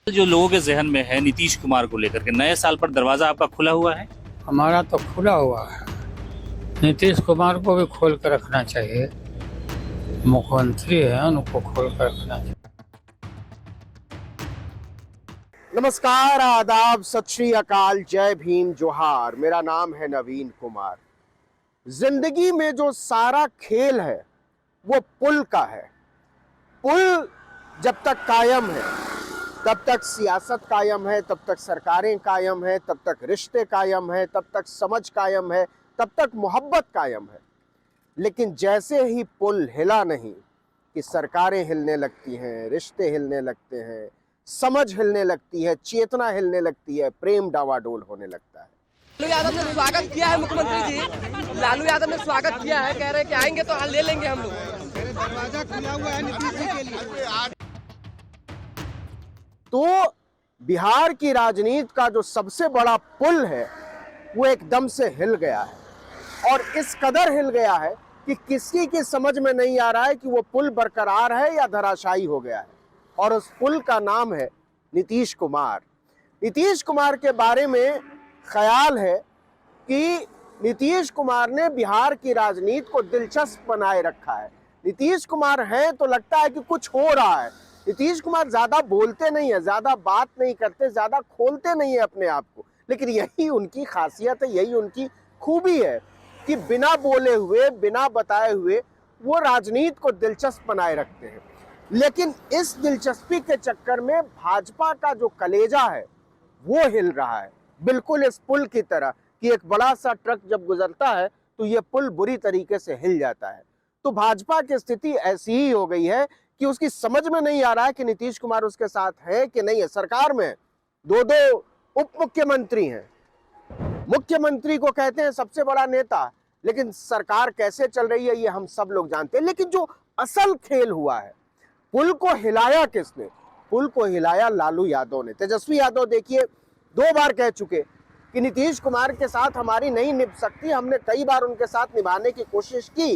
जो लोगों के जहन में है नीतीश कुमार को लेकर के, नए साल पर दरवाजा आपका खुला हुआ है? हमारा तो खुला हुआ है। नीतीश कुमार को भी खोल कर रखना चाहिए। मुख्यमंत्री है, उनको खोल कर रखना चाहिए। नमस्कार, आदाब, सत श्री अकाल, जय भीम, जोहार। मेरा नाम है नवीन कुमार। जिंदगी में जो सारा खेल है वो पुल का है। पुल जब तक कायम है तब तक सियासत कायम है, तब तक सरकारें कायम है, तब तक रिश्ते कायम है, तब तक समझ कायम है, तब तक मोहब्बत कायम है। लेकिन जैसे ही पुल हिला नहीं कि सरकारें हिलने लगती हैं, रिश्ते हिलने लगते हैं, समझ हिलने लगती है, चेतना हिलने लगती है, प्रेम डावाडोल होने लगता है। लालू यादव ने स्वागत किया है। मुख्यमंत्री जी लालू यादव ने स्वागत किया है, कह रहे हैं कि आएंगे तो ले लेंगे हम लोग। दरवाजा खुला हुआ है नीतीश जी के लिए। तो बिहार की राजनीति का जो सबसे बड़ा पुल है वो एकदम से हिल गया है, और इस कदर हिल गया है कि किसी की समझ में नहीं आ रहा है कि वो पुल बरकरार है या धराशायी हो गया है। और उस पुल का नाम है नीतीश कुमार। नीतीश कुमार के बारे में ख्याल है कि नीतीश कुमार ने बिहार की राजनीति को दिलचस्प बनाए रखा है। नीतीश कुमार हैं तो लगता है कि कुछ हो रहा है। नीतीश कुमार ज्यादा बोलते नहीं है, ज्यादा बात नहीं करते, ज्यादा खोलते नहीं है अपने आप को, लेकिन यही उनकी खासियत है, यही उनकी खूबी है कि बिना बोले हुए, बिना बताए हुए वो राजनीति को दिलचस्प बनाए रखते हैं। लेकिन इस दिलचस्पी के चक्कर में भाजपा का जो कलेजा है वो हिल रहा है, बिल्कुल इस पुल की तरह कि एक बड़ा सा ट्रक जब गुजरता है तो ये पुल बुरी तरीके से हिल जाता है। तो भाजपा की स्थिति ऐसी ही हो गई है कि उसकी समझ में नहीं आ रहा है कि नीतीश कुमार उसके साथ है कि नहीं है। सरकार में दो उप मुख्यमंत्री हैं, मुख्यमंत्री को कहते हैं सबसे बड़ा नेता, लेकिन सरकार कैसे चल रही है ये हम सब लोग जानते हैं। लेकिन जो असल खेल हुआ है, पुल को हिलाया किसने? पुल को हिलाया लालू यादव ने। तेजस्वी यादव देखिए 2 बार कह चुके कि नीतीश कुमार के साथ हमारी नहीं निभ सकती। हमने कई बार उनके साथ निभाने की कोशिश की,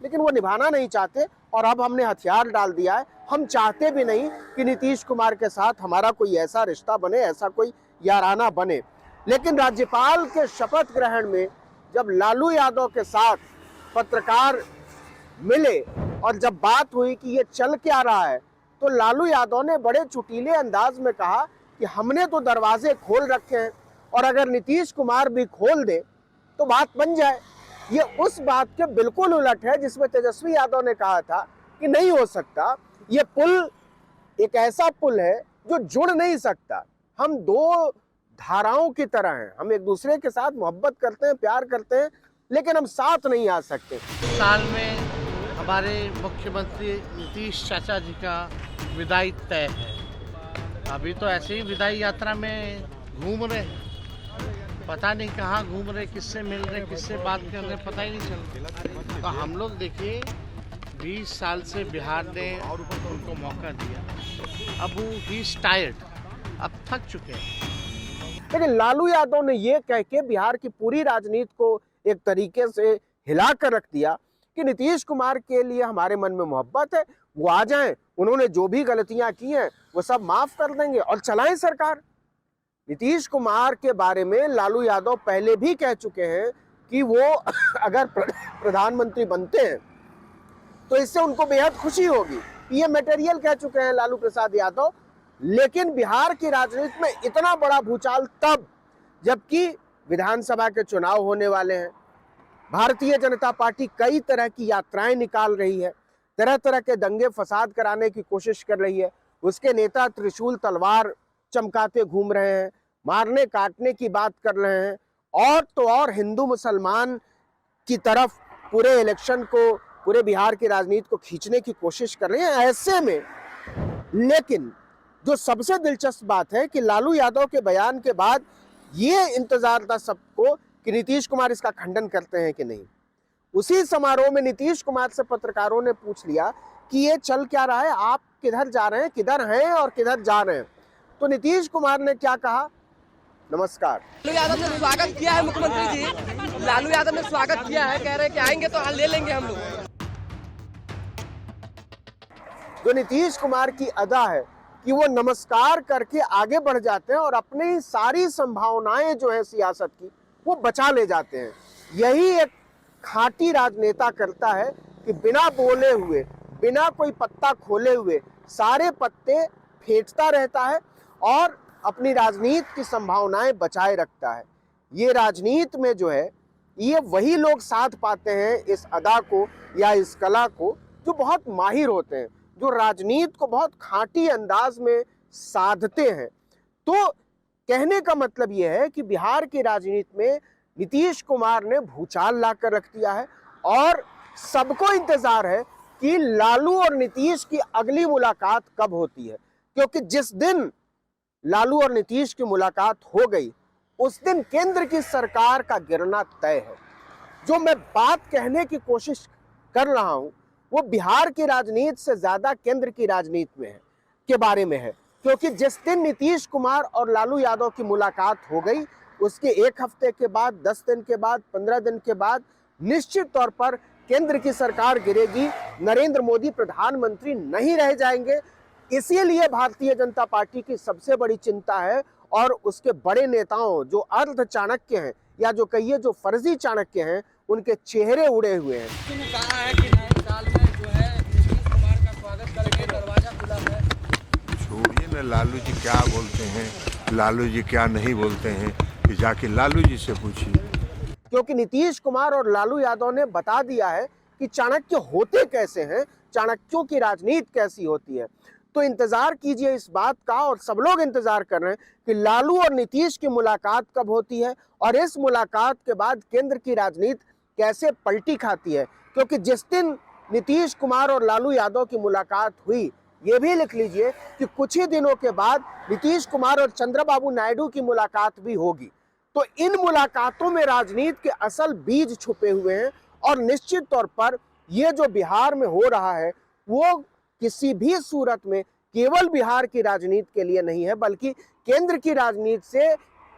लेकिन वो निभाना नहीं चाहते, और अब हमने हथियार डाल दिया है। हम चाहते भी नहीं कि नीतीश कुमार के साथ हमारा कोई ऐसा रिश्ता बने, ऐसा कोई याराना बने। लेकिन राज्यपाल के शपथ ग्रहण में जब लालू यादव के साथ पत्रकार मिले और जब बात हुई कि ये चल क्या रहा है, तो लालू यादव ने बड़े चुटीले अंदाज में कहा कि हमने तो दरवाजे खोल रखे हैं, और अगर नीतीश कुमार भी खोल दे तो बात बन जाए। ये उस बात के बिल्कुल उलट है जिसमें तेजस्वी यादव ने कहा था कि नहीं हो सकता। ये पुल एक ऐसा पुल है जो जुड़ नहीं सकता। हम 2 धाराओं की तरह हैं, हम एक दूसरे के साथ मोहब्बत करते हैं, प्यार करते हैं, लेकिन हम साथ नहीं आ सकते। साल में हमारे मुख्यमंत्री नीतीश चाचा जी का विदाई तय है। अभी तो ऐसे ही विदाई यात्रा में घूम रहे, पता नहीं कहाँ घूम रहे, किससे मिल रहे, किससे बात कर रहे, पता ही नहीं चल रहा। तो हम लोग देखिए 20 साल से बिहार ने उनको मौका दिया, अब वो ही टायर्ड, अब थक चुके हैं। लेकिन लालू यादव ने ये कह के बिहार की पूरी राजनीति को एक तरीके से हिला कर रख दिया कि नीतीश कुमार के लिए हमारे मन में मोहब्बत है, वो आ जाएं, उन्होंने जो भी गलतियां की हैं वो सब माफ कर देंगे और चलाएं सरकार। नीतीश कुमार के बारे में लालू यादव पहले भी कह चुके हैं कि वो अगर प्रधानमंत्री बनते हैं तो इससे उनको बेहद खुशी होगी। ये मटेरियल कह चुके हैं लालू प्रसाद यादव। लेकिन बिहार की राजनीति में इतना बड़ा भूचाल तब, जबकि विधानसभा के चुनाव होने वाले हैं, भारतीय जनता पार्टी कई तरह की यात्राएं निकाल रही है, तरह तरह के दंगे फसाद कराने की कोशिश कर रही है, उसके नेता त्रिशूल तलवार चमकाते घूम रहे हैं, मारने काटने की बात कर रहे हैं, और तो और हिंदू मुसलमान की तरफ पूरे इलेक्शन को, पूरे बिहार की राजनीति को खींचने की कोशिश कर रहे हैं। ऐसे में लेकिन जो सबसे दिलचस्प बात है कि लालू यादव के बयान के बाद ये इंतजार था सबको कि नीतीश कुमार इसका खंडन करते हैं कि नहीं। उसी समारोह में नीतीश कुमार से पत्रकारों ने पूछ लिया कि ये चल क्या रहा है, आप किधर जा रहे हैं, किधर हैं और किधर जा रहे हैं। तो नीतीश कुमार ने क्या कहा? नमस्कार। लालू यादव ने स्वागत किया है। मुख्यमंत्री जी लालू यादव ने स्वागत किया है, कह रहे हैं कि आएंगे तो ले लेंगे हम लोग। जो नीतीश कुमार की अदा है कि वो नमस्कार करके आगे बढ़ जाते हैं और अपनी सारी संभावनाएं जो है सियासत की वो बचा ले जाते हैं। यही एक खांटी राजनेता करता है कि बिना बोले हुए, बिना कोई पत्ता खोले हुए सारे पत्ते फेंटता रहता है और अपनी राजनीति की संभावनाएं बचाए रखता है। ये राजनीति में जो है ये वही लोग साथ पाते हैं इस अदा को या इस कला को जो बहुत माहिर होते हैं, जो राजनीति को बहुत खांटी अंदाज में साधते हैं। तो कहने का मतलब यह है कि बिहार की राजनीति में नीतीश कुमार ने भूचाल लाकर रख दिया है और सबको इंतजार है कि लालू और नीतीश की अगली मुलाकात कब होती है, क्योंकि जिस दिन लालू और नीतीश की मुलाकात हो गई उस दिन केंद्र की सरकार का गिरना तय है। जो मैं बात कहने की कोशिश कर रहा हूं वो बिहार की राजनीति से ज्यादा केंद्र की राजनीति में है, के बारे में है, क्योंकि जिस दिन नीतीश कुमार और लालू यादव की मुलाकात हो गई उसके 1 हफ्ते के बाद, 10 दिन के बाद, 15 दिन के बाद निश्चित तौर पर केंद्र की सरकार गिरेगी, नरेंद्र मोदी प्रधानमंत्री नहीं रह जाएंगे। इसीलिए भारतीय जनता पार्टी की सबसे बड़ी चिंता है और उसके बड़े नेताओं जो अर्ध चाणक्य हैं या जो कहिए जो फर्जी चाणक्य हैं उनके चेहरे उड़े हुए हैं। कहा है कि नए साल में जो है नीतीश कुमार का स्वागत करेंगे, दरवाजा खुला है। छोड़िए ना, लालू जी क्या बोलते हैं, लालू जी क्या नहीं बोलते हैं, कि जाके लालू जी से पूछिए। क्योंकि नीतीश कुमार और लालू यादव ने बता दिया है कि चाणक्य होते कैसे हैं, चाणक्यों की राजनीति कैसी होती है। तो इंतजार कीजिए इस बात का, और सब लोग इंतजार कर रहे हैं कि लालू और नीतीश की मुलाकात कब होती है और इस मुलाकात के बाद केंद्र की राजनीति कैसे पलटी खाती है। क्योंकि जिस दिन नीतीश कुमार और लालू यादव की मुलाकात हुई, ये भी लिख लीजिए कि कुछ ही दिनों के बाद नीतीश कुमार और चंद्रबाबू नायडू की मुलाकात भी होगी। तो इन मुलाकातों में राजनीति के असल बीज छुपे हुए हैं और निश्चित तौर पर ये जो बिहार में हो रहा है वो किसी भी सूरत में केवल बिहार की राजनीति के लिए नहीं है, बल्कि केंद्र की राजनीति से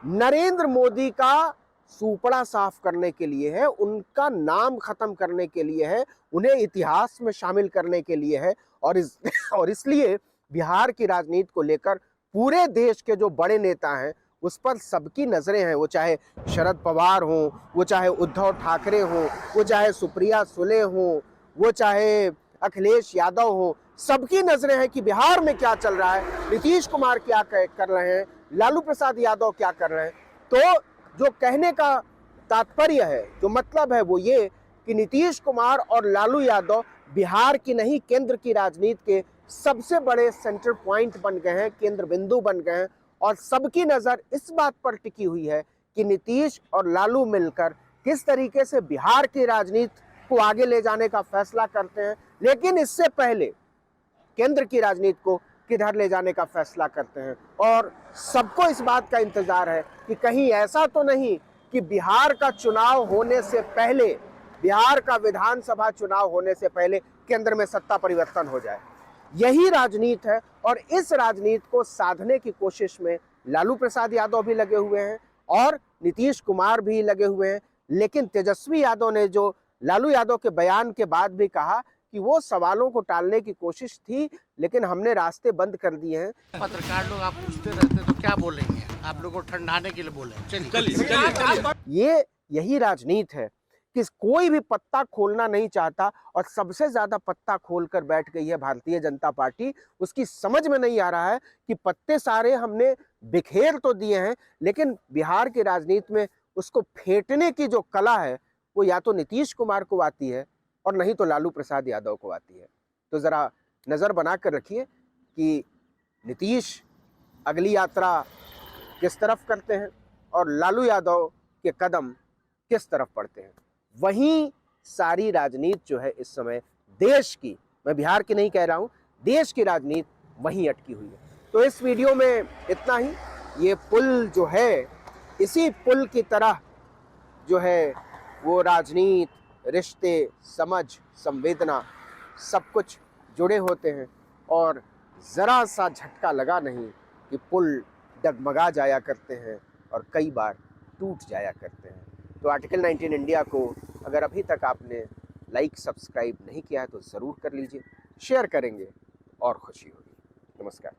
नरेंद्र मोदी का सूपड़ा साफ करने के लिए है, उनका नाम खत्म करने के लिए है, उन्हें इतिहास में शामिल करने के लिए है। और इसलिए बिहार की राजनीति को लेकर पूरे देश के जो बड़े नेता हैं उस पर सबकी नजरें हैं, वो चाहे शरद पवार हों, वो चाहे उद्धव ठाकरे हों, वो चाहे सुप्रिया सुले हों, वो चाहे अखिलेश यादव हो, सबकी नजरें हैं कि बिहार में क्या चल रहा है, नीतीश कुमार क्या कर रहे हैं, लालू प्रसाद यादव क्या कर रहे हैं। तो जो कहने का तात्पर्य है, जो मतलब है वो ये कि नीतीश कुमार और लालू यादव बिहार की नहीं केंद्र की राजनीति के सबसे बड़े सेंटर पॉइंट बन गए हैं, केंद्र बिंदु बन गए हैं और सबकी नजर इस बात पर टिकी हुई है कि नीतीश और लालू मिलकर किस तरीके से बिहार की राजनीति को आगे ले जाने का फैसला करते हैं, लेकिन इससे पहले केंद्र की राजनीति को किधर ले जाने का फैसला करते हैं। और सबको इस बात का इंतजार है कि कहीं ऐसा तो नहीं कि बिहार का चुनाव होने से पहले, बिहार का विधानसभा चुनाव होने से पहले केंद्र में सत्ता परिवर्तन हो जाए। यही राजनीति है और इस राजनीति को साधने की कोशिश में लालू प्रसाद यादव भी लगे हुए हैं और नीतीश कुमार भी लगे हुए हैं। लेकिन तेजस्वी यादव ने जो लालू यादव के बयान के बाद भी कहा कि वो सवालों को टालने की कोशिश थी, लेकिन हमने रास्ते बंद कर दिए हैं। पत्रकार लोग आप पूछते रहते तो क्या बोलेंगे, आप लोगों को ठंडाने के लिए बोले। चलिए यही राजनीति है कि कोई भी पत्ता खोलना नहीं चाहता और सबसे ज्यादा पत्ता खोलकर बैठ गई है भारतीय जनता पार्टी। उसकी समझ में नहीं आ रहा है कि पत्ते सारे हमने बिखेर तो दिए हैं, लेकिन बिहार की राजनीति में उसको फेंटने की जो कला है वो या तो नीतीश कुमार को आती है और नहीं तो लालू प्रसाद यादव को आती है। तो ज़रा नज़र बना कर रखिए कि नीतीश अगली यात्रा किस तरफ करते हैं और लालू यादव के कदम किस तरफ पड़ते हैं। वहीं सारी राजनीति जो है इस समय देश की, मैं बिहार की नहीं कह रहा हूँ, देश की राजनीति वहीं अटकी हुई है। तो इस वीडियो में इतना ही। ये पुल जो है, इसी पुल की तरह जो है वो राजनीति, रिश्ते, समझ, संवेदना सब कुछ जुड़े होते हैं और ज़रा सा झटका लगा नहीं कि पुल डगमगा जाया करते हैं और कई बार टूट जाया करते हैं। तो आर्टिकल 19 इंडिया को अगर अभी तक आपने लाइक सब्सक्राइब नहीं किया है तो ज़रूर कर लीजिए, शेयर करेंगे और खुशी होगी। नमस्कार।